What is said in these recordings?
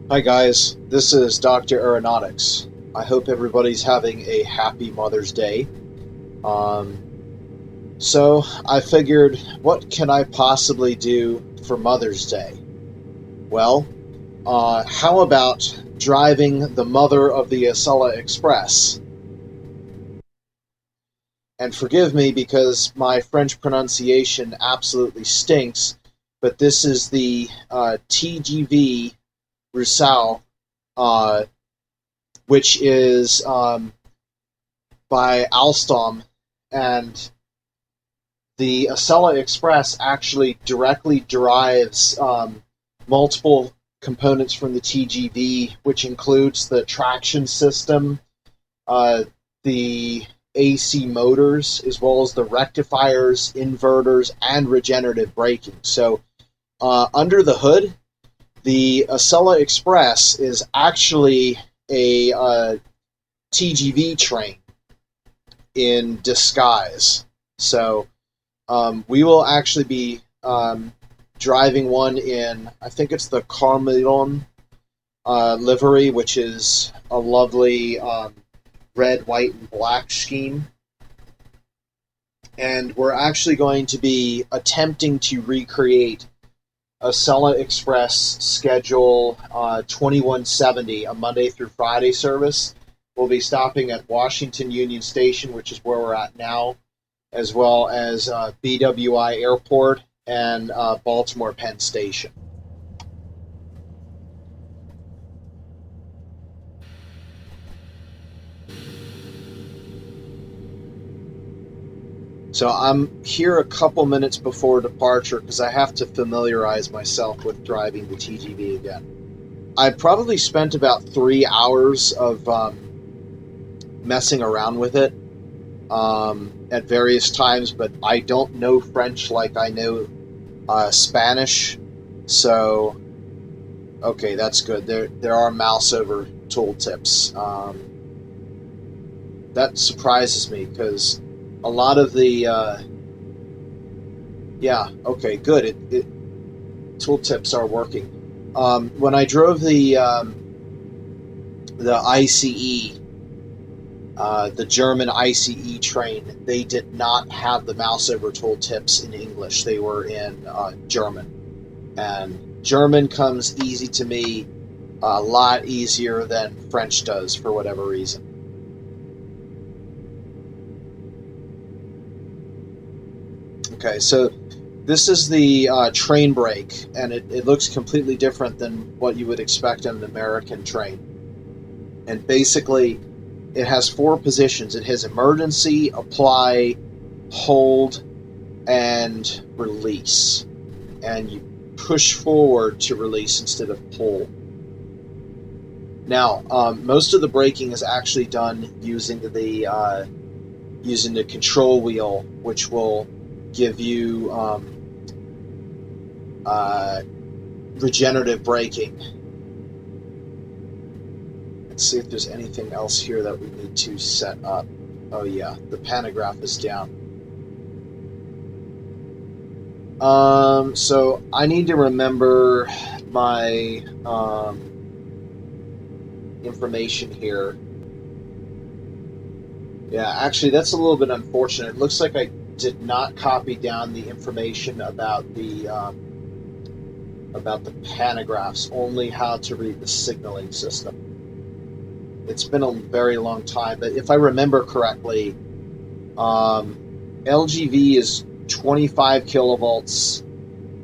Hi guys, this is Dr. Aeronautics. I hope everybody's having a happy Mother's Day. So I figured, what can I possibly do for Mother's Day? Well, how about driving the mother of the Acela Express? And forgive me because my French pronunciation absolutely stinks, but this is the TGV Reseau, uh, which is by Alstom, and the Acela Express actually directly derives multiple components from the TGV, which includes the traction system, the AC motors, as well as the rectifiers, inverters, and regenerative braking. So under the hood, the Acela Express is actually a TGV train in disguise. So we will actually be driving one in, I think it's the Carmillon livery, which is a lovely red, white, and black scheme. And we're actually going to be attempting to recreate Acela Express schedule 2170, a Monday through Friday service. We'll be stopping at Washington Union Station, which is where we're at now, as well as BWI Airport and Baltimore Penn Station. So I'm here a couple minutes before departure because I have to familiarize myself with driving the TGV again. I probably spent about 3 hours of messing around with it at various times, but I don't know French like I know Spanish, so okay, that's good. There are mouse over tooltips. That surprises me because a lot of the yeah, okay, good. Tooltips are working. When I drove the ICE, the German ICE train, they did not have the mouse over tooltips in English. They were in German, and German comes easy to me, a lot easier than French does for whatever reason. Okay, so this is the train brake, and it looks completely different than what you would expect on an American train. And basically, it has 4 positions. It has emergency, apply, hold, and release. And you push forward to release instead of pull. Now, most of the braking is actually done using the control wheel, which will give you regenerative braking. Let's see if there's anything else here that we need to set up. Oh yeah, the pantograph is down. So I need to remember my information here. Yeah, actually that's a little bit unfortunate. It looks like I did not copy down the information about the pantographs, only how to read the signaling system. It's been a very long time, but if I remember correctly, LGV is 25 kilovolts,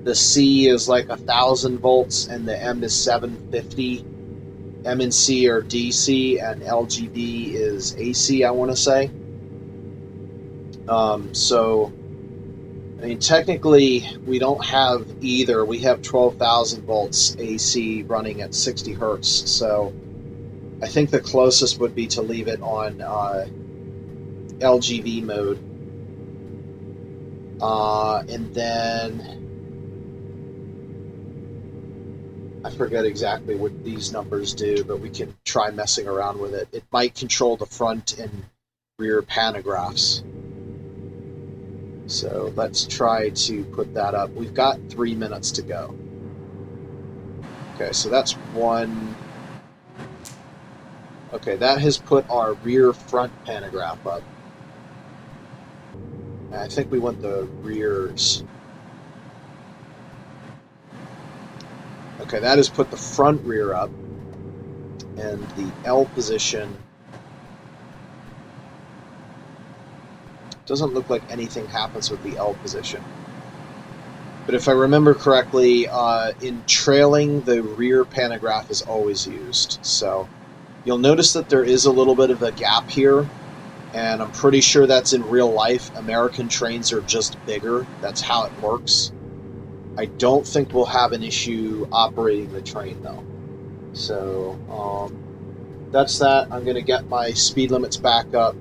the C is like 1,000 volts, and the M is 750. M and C are DC, and LGV is AC, I want to say. So, I mean, technically, we don't have either. We have 12,000 volts AC running at 60 hertz, so I think the closest would be to leave it on LGV mode. And then I forget exactly what these numbers do, but we can try messing around with it. It might control the front and rear pantographs. So let's try to put that up. We've got 3 minutes to go. Okay, so that's one. Okay, that has put our rear front pantograph up. And I think we want the rears. Okay, that has put the front rear up. And the L position doesn't look like anything happens with the L position. But if I remember correctly, in trailing, the rear pantograph is always used. So you'll notice that there is a little bit of a gap here, and I'm pretty sure that's in real life. American trains are just bigger. That's how it works. I don't think we'll have an issue operating the train, though. So that's that. I'm going to get my speed limits back up.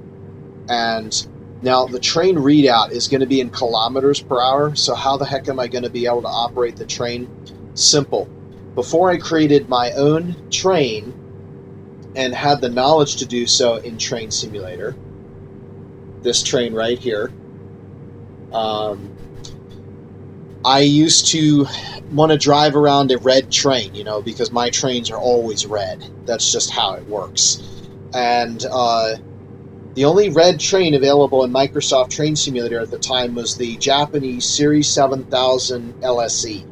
And now the train readout is going to be in kilometers per hour. So how the heck am I going to be able to operate the train? Simple. Before I created my own train and had the knowledge to do so in Train Simulator, this train right here, I used to want to drive around a red train, you know, because my trains are always red. That's just how it works. And the only red train available in Microsoft Train Simulator at the time was the Japanese Series 7000 LSE.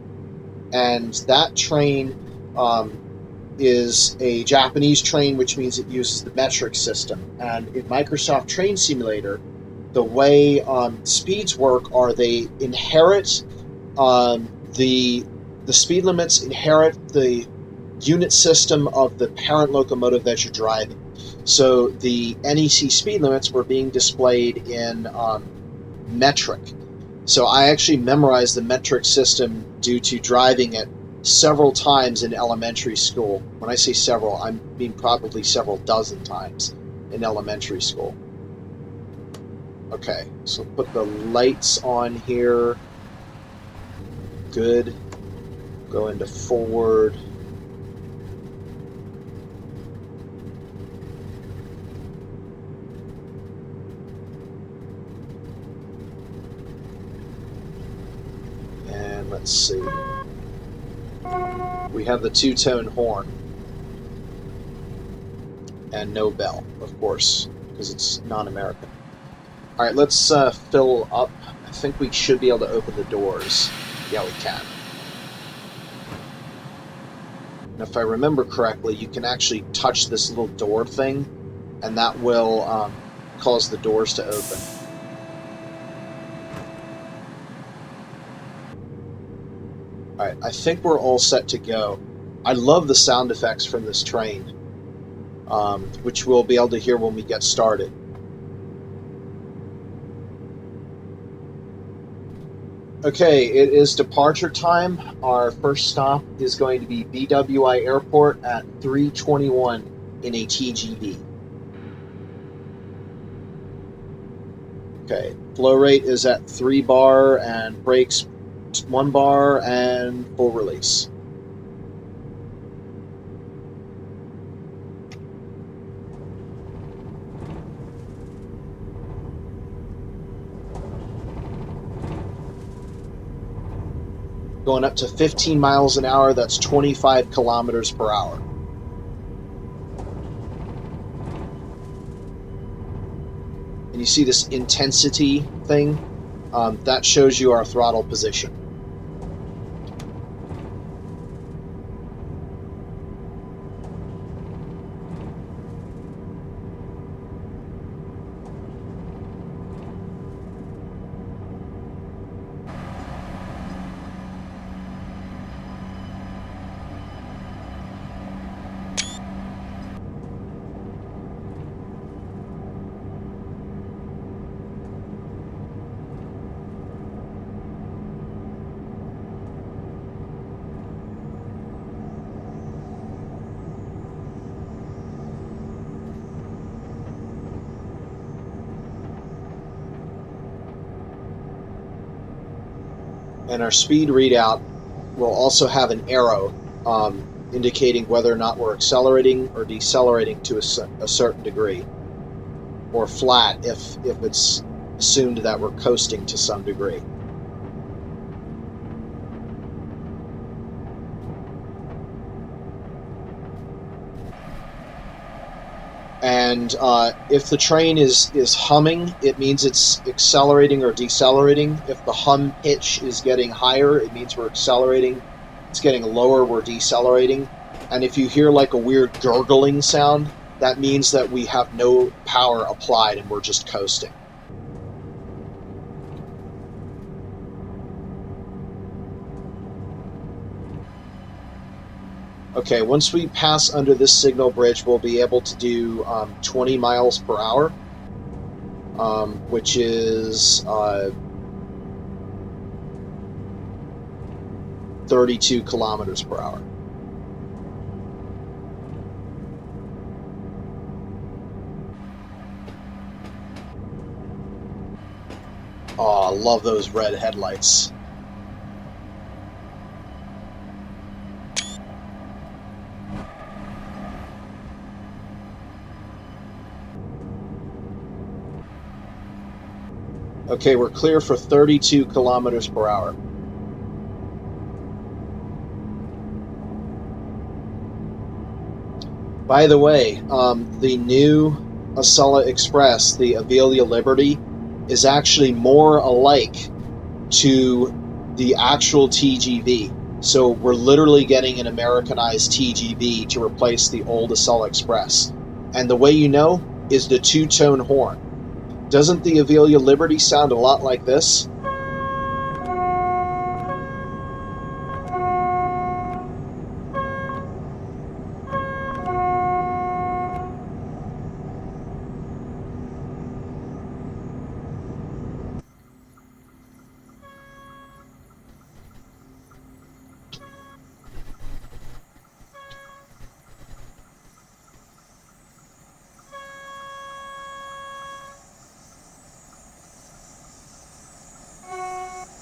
And that train is a Japanese train, which means it uses the metric system. And in Microsoft Train Simulator, the way speeds work are they inherit the speed limits, inherit the unit system of the parent locomotive that you're driving. So the NEC speed limits were being displayed in metric. So I actually memorized the metric system due to driving it several times in elementary school. When I say several, I mean probably several dozen times in elementary school. Okay, so put the lights on here. Good. Go into forward. And let's see. We have the two-tone horn. And no bell, of course, because it's non-American. Alright, let's fill up. I think we should be able to open the doors. Yeah, we can. And if I remember correctly, you can actually touch this little door thing, and that will cause the doors to open. Alright, I think we're all set to go. I love the sound effects from this train, which we'll be able to hear when we get started. Okay, it is departure time. Our first stop is going to be BWI Airport at 3:21 in a TGV. Okay, flow rate is at 3 bar and brakes 1 bar and full release. Going up to 15 miles an hour, that's 25 kilometers per hour. And you see this intensity thing? That shows you our throttle position. And our speed readout will also have an arrow indicating whether or not we're accelerating or decelerating to a certain degree, or flat if it's assumed that we're coasting to some degree. And if the train is humming, it means it's accelerating or decelerating. If the hum pitch is getting higher, it means we're accelerating. It's getting lower, we're decelerating. And if you hear like a weird gurgling sound, that means that we have no power applied and we're just coasting. Okay, once we pass under this signal bridge, we'll be able to do 20 miles per hour, which is 32 kilometers per hour. Oh, I love those red headlights. Okay, we're clear for 32 kilometers per hour. By the way, the new Acela Express, the Avelia Liberty, is actually more alike to the actual TGV. So we're literally getting an Americanized TGV to replace the old Acela Express. And the way you know is the two-tone horn. Doesn't the Avelia Liberty sound a lot like this?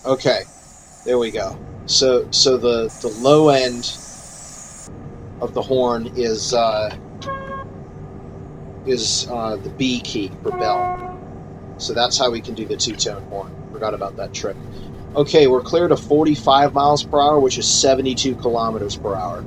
Okay, there we go. So the low end of the horn is the B key for bell. So that's how we can do the two-tone horn. Forgot about that trick. Okay, we're clear to 45 miles per hour, which is 72 kilometers per hour.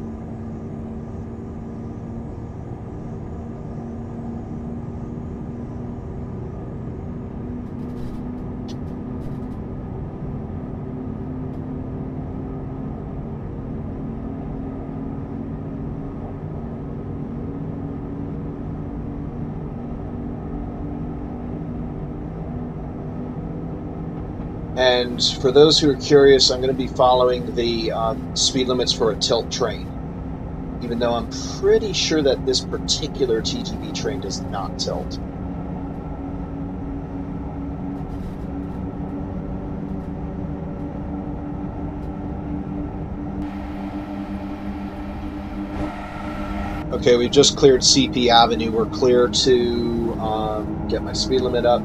And for those who are curious, I'm going to be following the speed limits for a tilt train, even though I'm pretty sure that this particular TGV train does not tilt. Okay, we've just cleared CP Avenue. We're clear to get my speed limit up,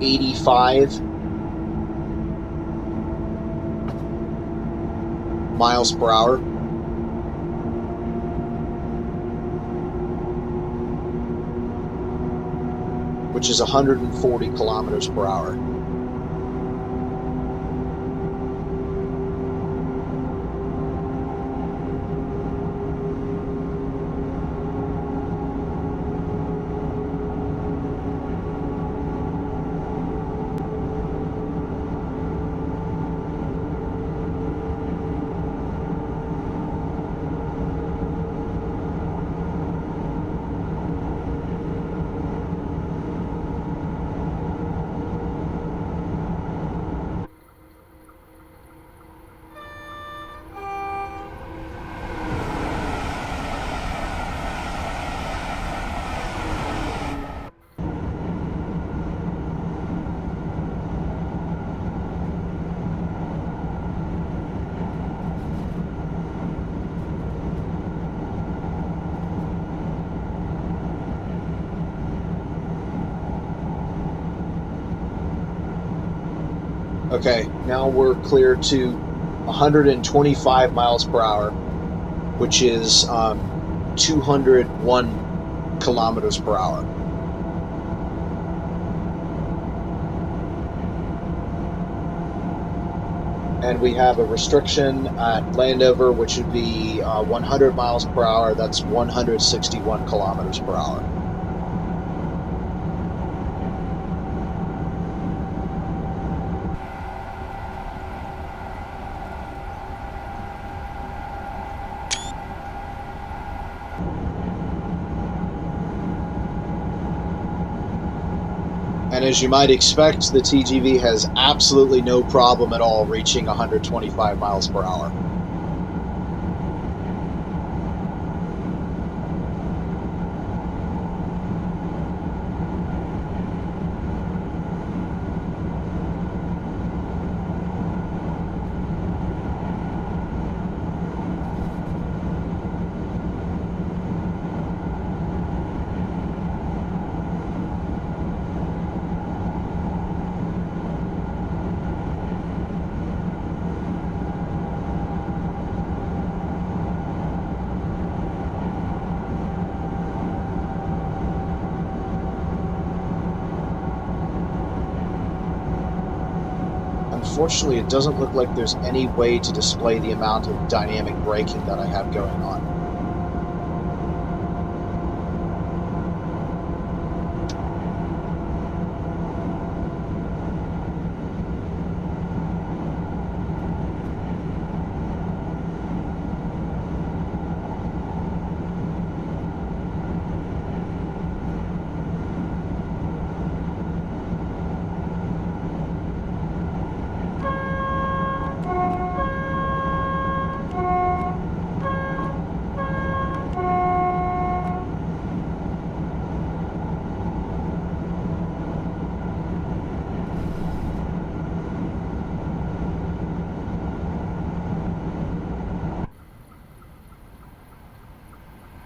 85 miles per hour. Which is 140 kilometers per hour. Okay, now we're clear to 125 miles per hour, which is 201 kilometers per hour. And we have a restriction at Landover, which would be 100 miles per hour. That's 161 kilometers per hour. And as you might expect, the TGV has absolutely no problem at all reaching 125 miles per hour. Unfortunately, it doesn't look like there's any way to display the amount of dynamic braking that I have going on.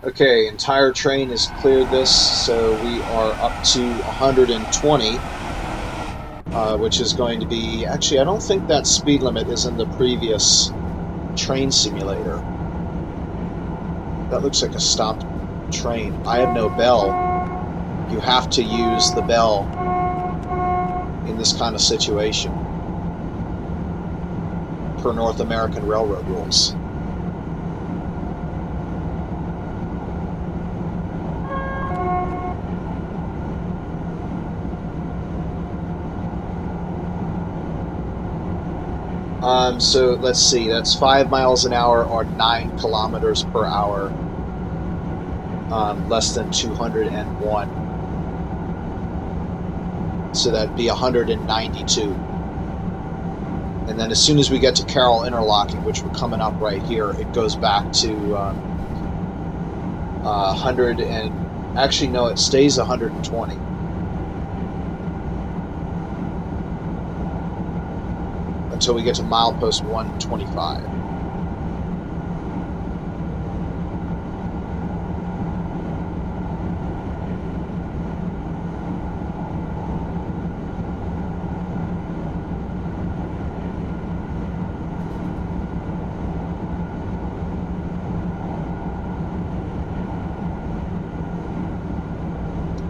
Okay, entire train has cleared this, so we are up to 120, which is going to be... Actually, I don't think that speed limit is in the previous train simulator. That looks like a stopped train. I have no bell. You have to use the bell in this kind of situation, per North American Railroad rules. So let's see, that's 5 miles an hour or 9 kilometers per hour, less than 201. So that'd be 192. And then as soon as we get to Carroll Interlocking, which we're coming up right here, it goes back to 100 and... Actually, no, it stays 120. Until we get to milepost 125.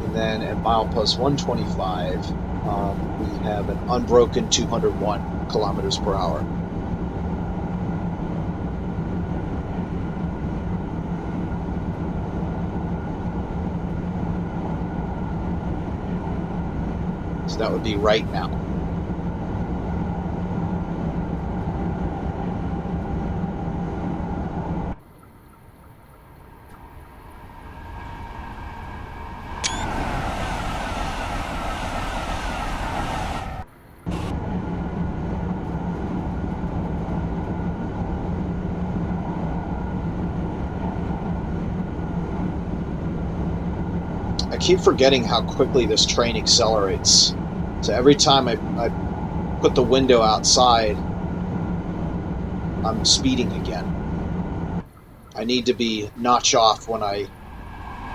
And then at milepost 125, we have an unbroken 201 kilometers per hour. So that would be right now. I keep forgetting how quickly this train accelerates. So every time I put the window outside, I'm speeding again. I need to be notch off when I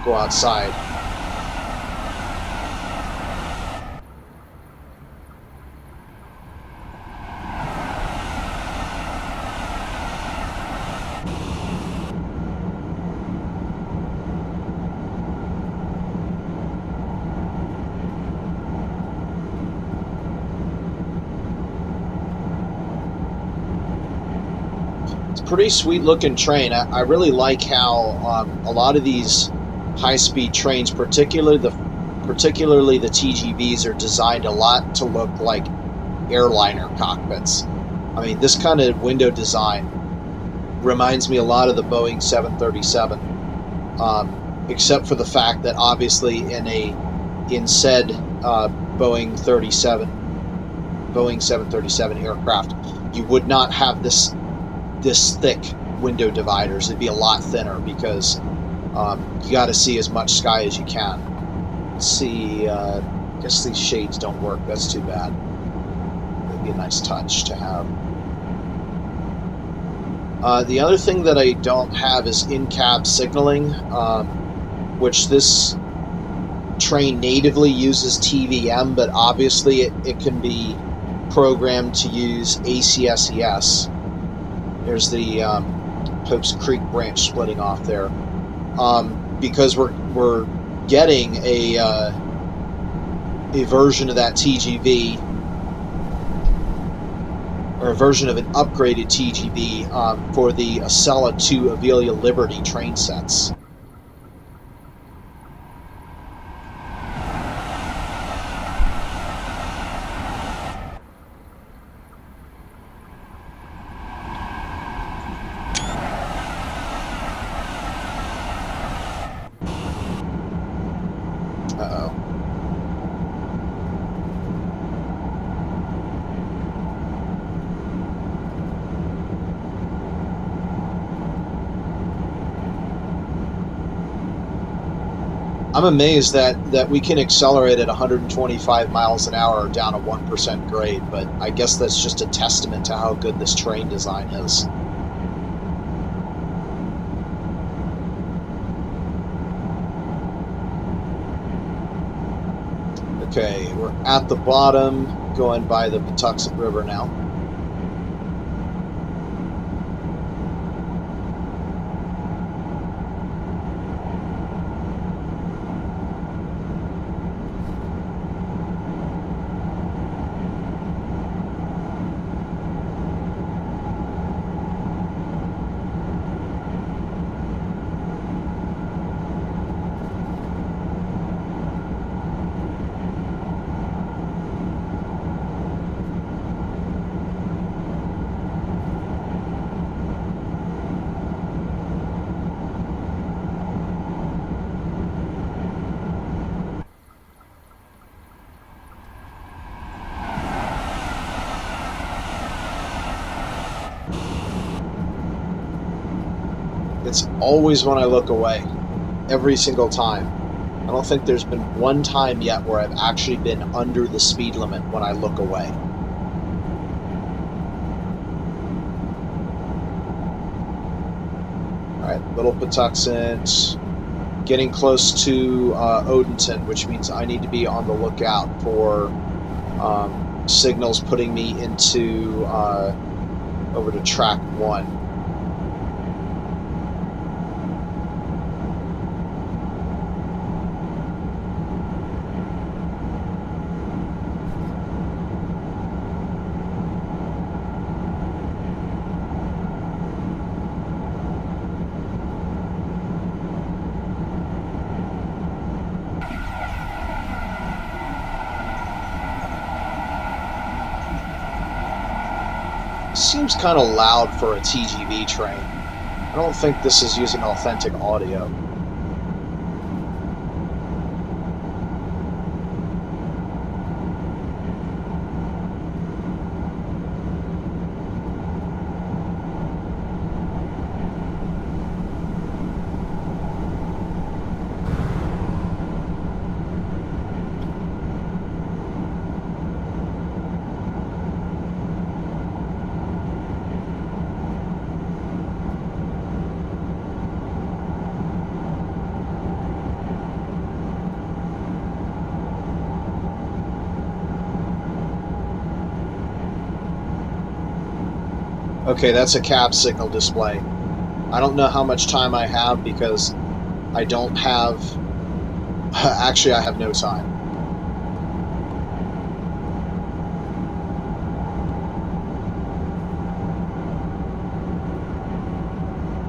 go outside. Pretty sweet looking train. I really like how a lot of these high-speed trains, particularly the TGVs, are designed a lot to look like airliner cockpits. I mean, this kind of window design reminds me a lot of the Boeing 737, except for the fact that obviously in said Boeing 737 aircraft, you would not have this thick window dividers. It'd be a lot thinner because you got to see as much sky as you can. Let's see, I guess these shades don't work. That's too bad. It'd be a nice touch to have. The other thing that I don't have is in-cab signaling, which this train natively uses TVM, but obviously it can be programmed to use ACSES. There's the Pope's Creek branch splitting off there, because we're getting a version of that TGV, or a version of an upgraded TGV for the Acela to Avelia Liberty train sets. Uh-oh. I'm amazed that we can accelerate at 125 miles an hour down a 1% grade, but I guess that's just a testament to how good this train design is. Okay, we're at the bottom, going by the Patuxent River now. It's always when I look away, every single time. I don't think there's been one time yet where I've actually been under the speed limit when I look away. Alright, Little Patuxent, getting close to Odenton, which means I need to be on the lookout for signals putting me into over to track 1. Seems kind of loud for a TGV train. I don't think this is using authentic audio. Okay, that's a cab signal display. I don't know how much time I have because I don't have... Actually, I have no time.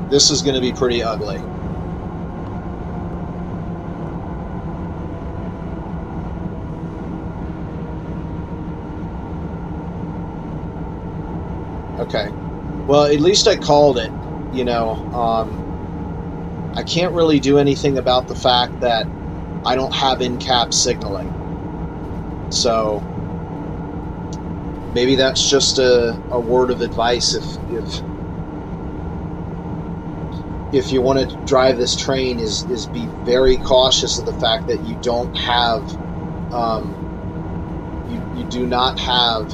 This is going to be pretty ugly. Okay. Well, at least I called it, you know. I can't really do anything about the fact that I don't have in-cab signaling. So maybe that's just a word of advice. If you want to drive this train, is be very cautious of the fact that you don't have you do not have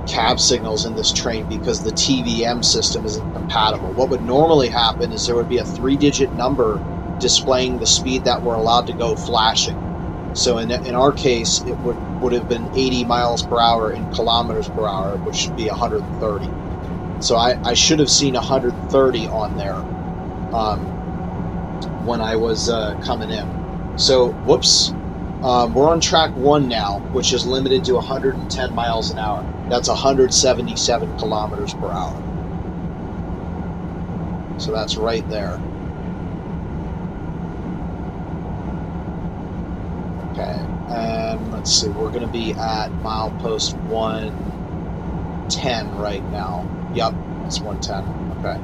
cab signals in this train because the TVM system isn't compatible. What would normally happen is there would be a 3-digit number displaying the speed that we're allowed to go flashing. So in our case, it would have been 80 miles per hour in kilometers per hour, which should be 130. So I should have seen 130 on there when I was coming in. So whoops, we're on track 1 now, which is limited to 110 miles an hour. That's 177 kilometers per hour. So that's right there. Okay, and let's see, we're going to be at milepost 110 right now. Yep, it's 110. Okay.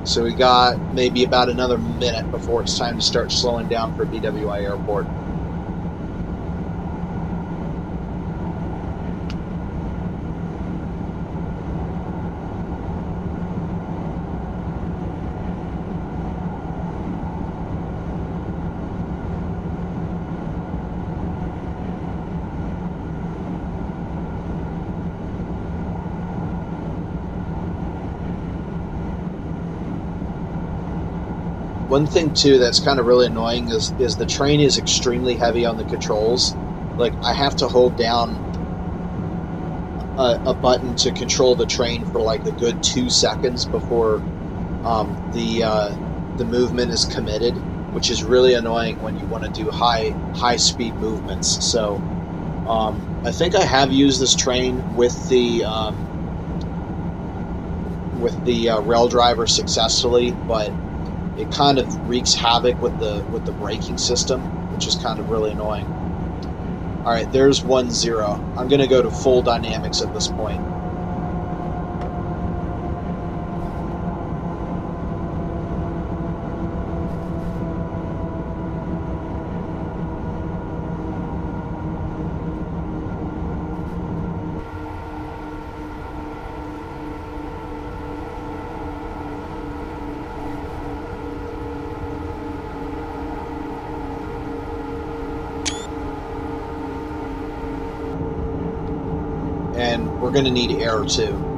So we got maybe about another minute before it's time to start slowing down for BWI Airport. One thing too that's kind of really annoying is the train is extremely heavy on the controls. Like I have to hold down a button to control the train for like a good 2 seconds before the movement is committed, which is really annoying when you want to do high speed movements. So I think I have used this train with the rail driver successfully, but it kind of wreaks havoc with the braking system, which is kind of really annoying. All right, there's 1-0. I'm going to go to full dynamics at this point. And we're going to need air too.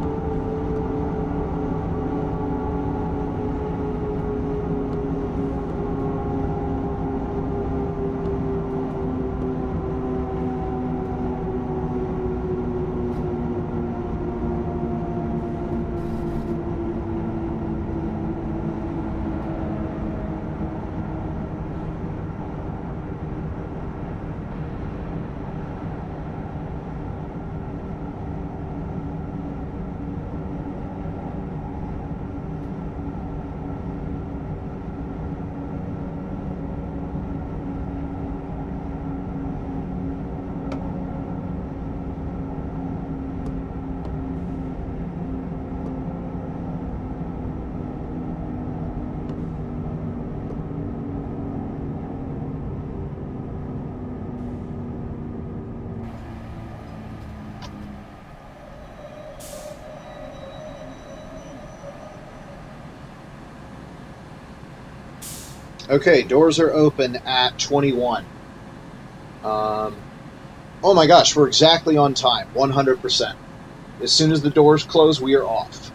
Okay, doors are open at 21. Oh my gosh, we're exactly on time, 100%. As soon as the doors close, we are off.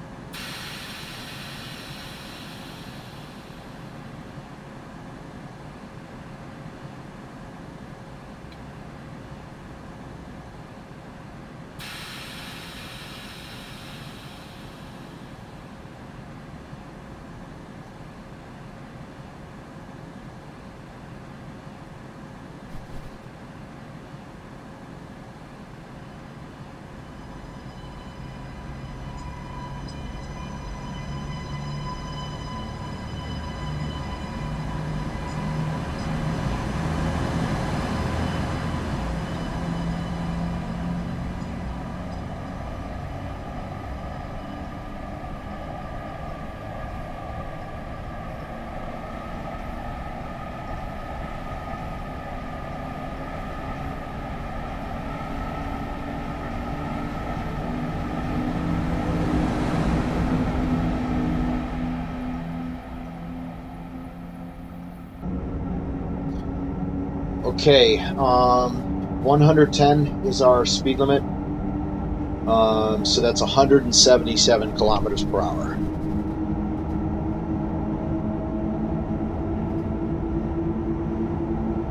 Okay, 110 is our speed limit. So that's 177 kilometers per hour.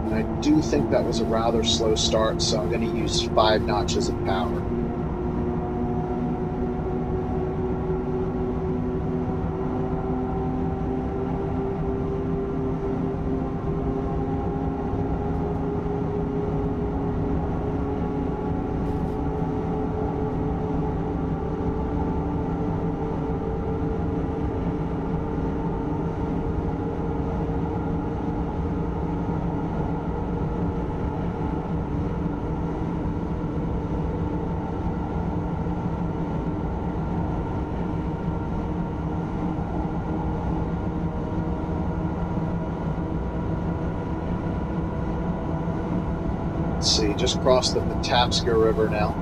And I do think that was a rather slow start, so I'm going to use 5 notches of power. Let's see, just crossed the Patapsco River now.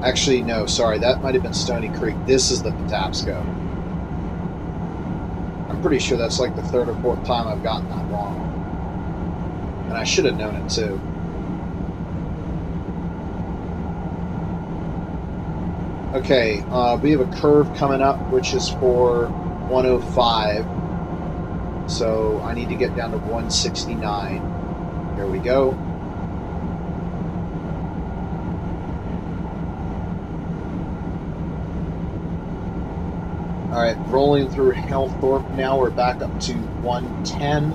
Actually, no, sorry, that might have been Stony Creek. This is the Patapsco. I'm pretty sure that's like the 3rd or 4th time I've gotten that wrong. And I should have known it too. Okay, we have a curve coming up, which is for 105. So I need to get down to 169. Here we go. All right, rolling through Halethorpe now. We're back up to 110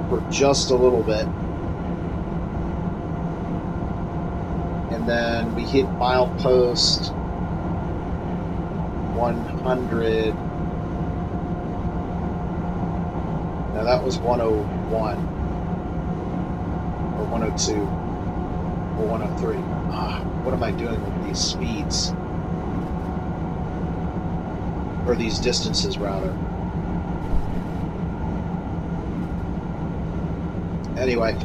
for just a little bit. And then we hit milepost 100. Now that was 101 or 102 or 103. What am I doing with these speeds? Or these distances, rather. Anyway,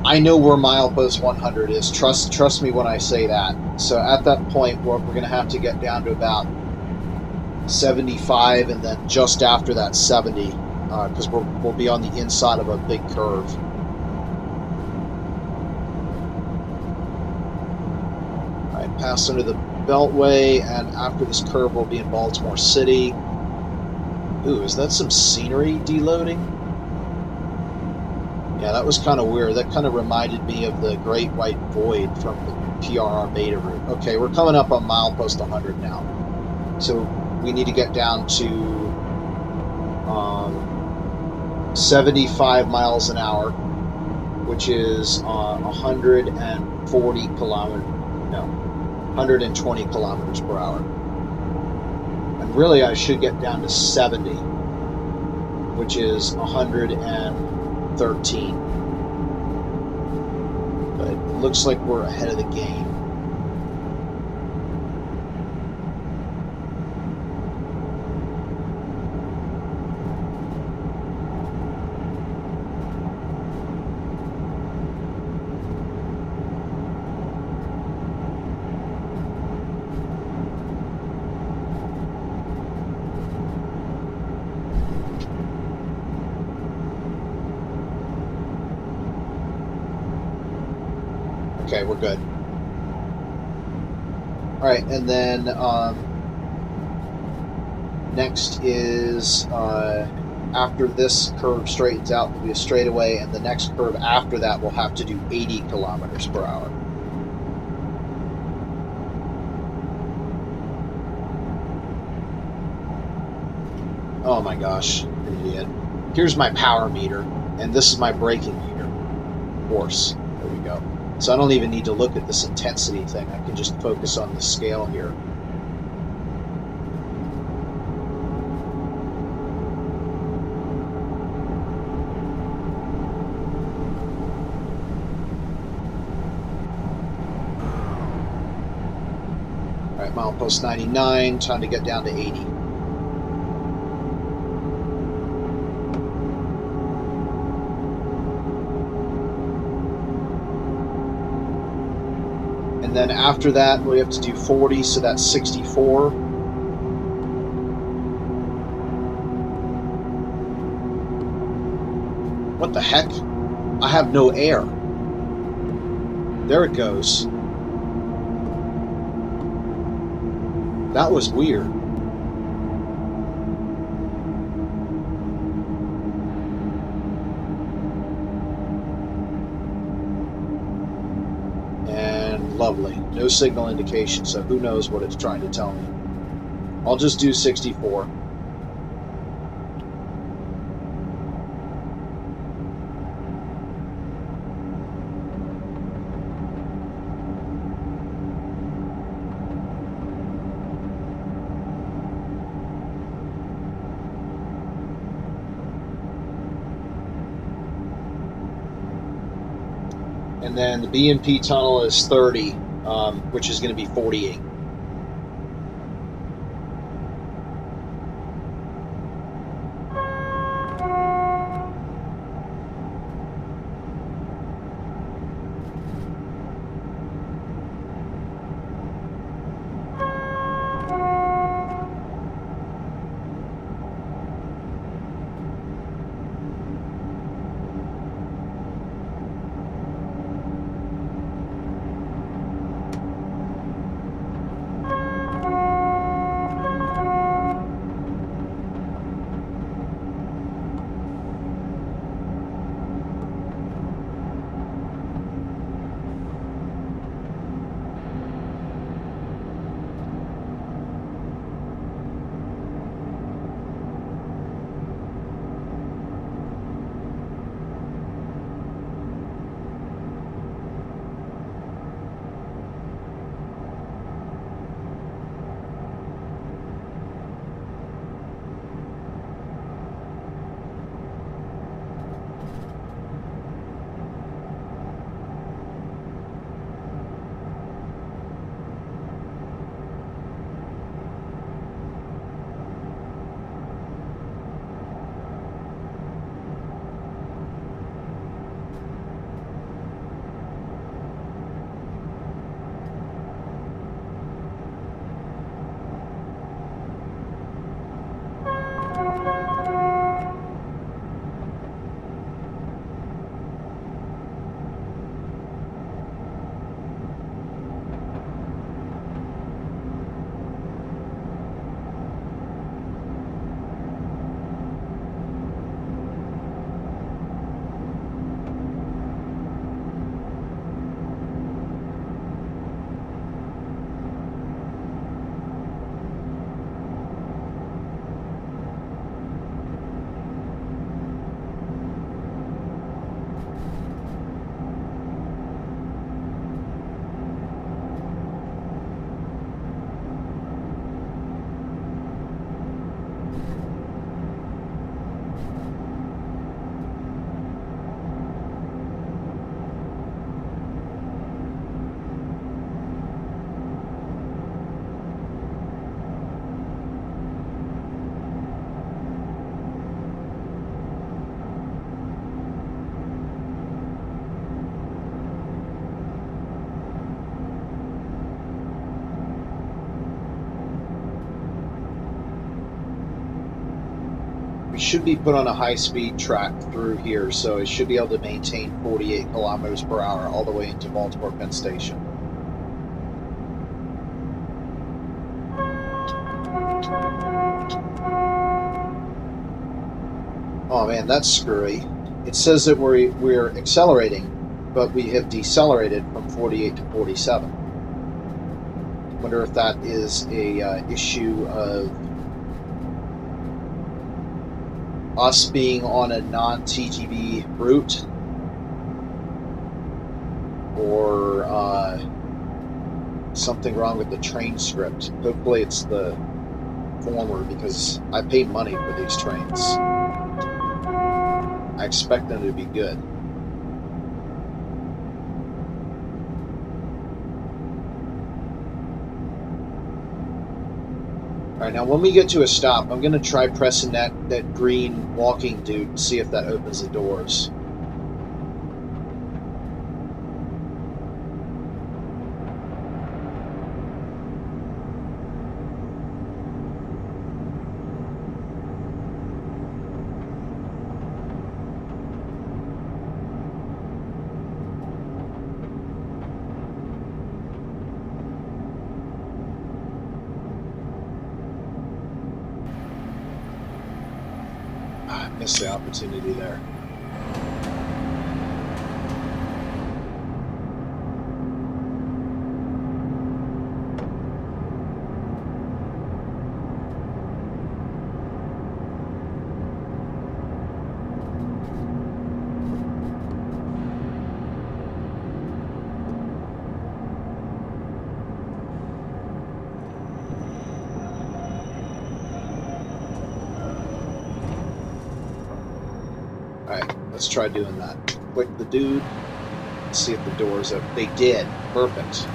I know where milepost 100 is. Trust me when I say that. So at that point, we're going to have to get down to about 75, and then just after that 70, because we'll be on the inside of a big curve. All right, pass under the Beltway, and after this curve, we'll be in Baltimore City. Ooh, is that some scenery deloading? Yeah, that was kind of weird. That kind of reminded me of the Great White Void from the PRR beta route. Okay, we're coming up on milepost 100 now. So we need to get down to 75 miles an hour, which is 140 kilometers, no, 120 kilometers per hour. And really I should get down to 70, which is 113. But it looks like we're ahead of the game. Okay, we're good. All right, and then next is after this curve straightens out, will be a straightaway, and the next curve after that will have to do 80 kilometers per hour. Oh my gosh, idiot. Here's my power meter, and this is my braking meter. Force. There we go. So I don't even need to look at this intensity thing. I can just focus on the scale here. All right, milepost 99, time to get down to 80. And then after that, we have to do 40, so that's 64. What the heck? I have no air. There it goes. That was weird. And lovely. No signal indication, so who knows what it's trying to tell me. I'll just do 64. And then the B&P tunnel is 30, which is going to be 48. Should be put on a high-speed track through here, so it should be able to maintain 48 kilometers per hour all the way into Baltimore Penn Station. Oh man, that's screwy. It says that we're accelerating, but we have decelerated from 48 to 47. Wonder if that is a issue of us being on a non-TGV route, or something wrong with the train script. Hopefully it's the former, because I pay money for these trains. I expect them to be good. Alright, now when we get to a stop, I'm going to try pressing that green walking dude and see if that opens the doors. Missed the opportunity there. Alright, let's try doing that. Click the dude. Let's see if the doors open. They did. Perfect.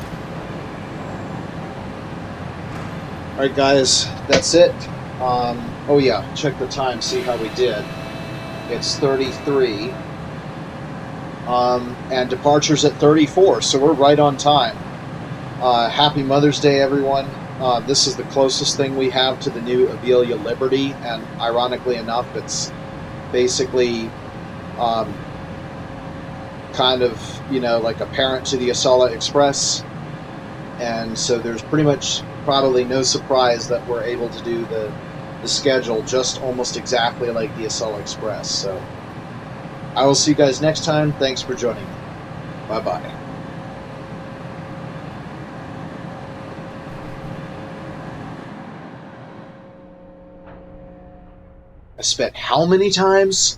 Alright guys, that's it. Oh yeah, check the time, see how we did. It's 33. And departure's at 34, so we're right on time. Happy Mother's Day, everyone. This is the closest thing we have to the new Avelia Liberty, and ironically enough, it's basically kind of, you know, like a parent to the Acela Express, and so there's pretty much probably no surprise that we're able to do the schedule just almost exactly like the Acela Express. So I will see you guys next time. Thanks for joining me. Bye-bye. I spent how many times?